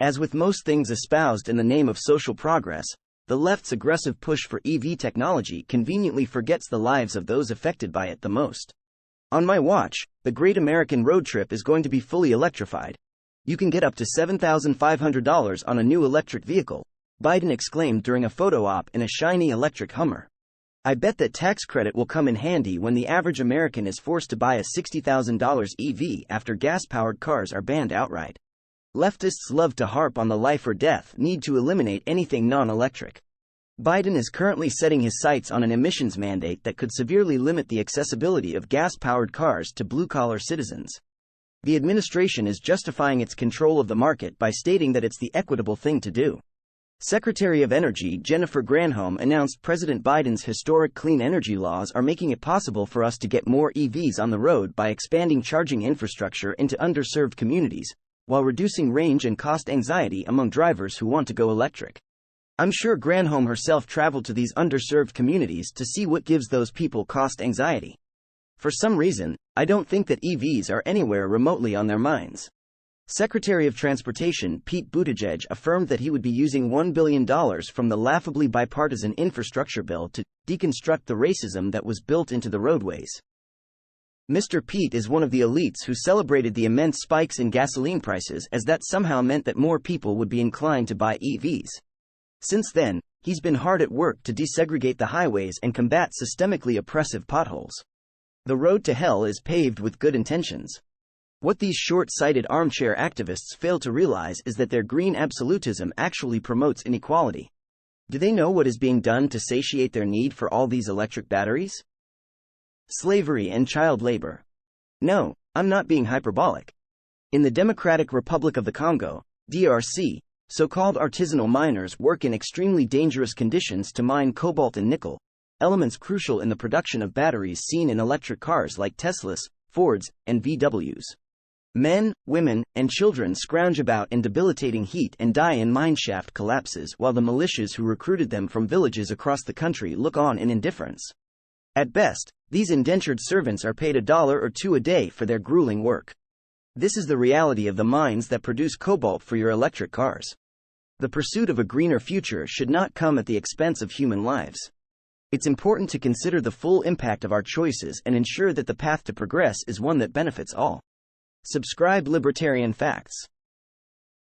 As with most things espoused in the name of social progress, the left's aggressive push for EV technology conveniently forgets the lives of those affected by it the most. On my watch, the Great American Road Trip is going to be fully electrified. You can get up to $7,500 on a new electric vehicle, Biden exclaimed during a photo op in a shiny electric Hummer. I bet that tax credit will come in handy when the average American is forced to buy a $60,000 EV after gas-powered cars are banned outright. Leftists love to harp on the life or death need to eliminate anything non-electric. Biden is currently setting his sights on an emissions mandate that could severely limit the accessibility of gas-powered cars to blue-collar citizens. The administration is justifying its control of the market by stating that it's the equitable thing to do. Secretary of Energy Jennifer Granholm announced President Biden's historic clean energy laws are making it possible for us to get more EVs on the road by expanding charging infrastructure into underserved communities, while reducing range and cost anxiety among drivers who want to go electric. I'm sure Granholm herself traveled to these underserved communities to see what gives those people cost anxiety. For some reason, I don't think that EVs are anywhere remotely on their minds. Secretary of Transportation Pete Buttigieg affirmed that he would be using $1 billion from the laughably bipartisan infrastructure bill to deconstruct the racism that was built into the roadways. Mr. Pete is one of the elites who celebrated the immense spikes in gasoline prices as that somehow meant that more people would be inclined to buy EVs. Since then, he's been hard at work to desegregate the highways and combat systemically oppressive potholes. The road to hell is paved with good intentions. What these short-sighted armchair activists fail to realize is that their green absolutism actually promotes inequality. Do they know what is being done to satiate their need for all these electric batteries? Slavery and child labor. No, I'm not being hyperbolic. In the Democratic Republic of the Congo, DRC, so-called artisanal miners work in extremely dangerous conditions to mine cobalt and nickel, elements crucial in the production of batteries seen in electric cars like Teslas, Fords, and VWs. Men, women, and children scrounge about in debilitating heat and die in mineshaft collapses while the militias who recruited them from villages across the country look on in indifference. At best, these indentured servants are paid $1 or $2 a day for their grueling work. This is the reality of the mines that produce cobalt for your electric cars. The pursuit of a greener future should not come at the expense of human lives. It's important to consider the full impact of our choices and ensure that the path to progress is one that benefits all. Subscribe Libertarian Facts.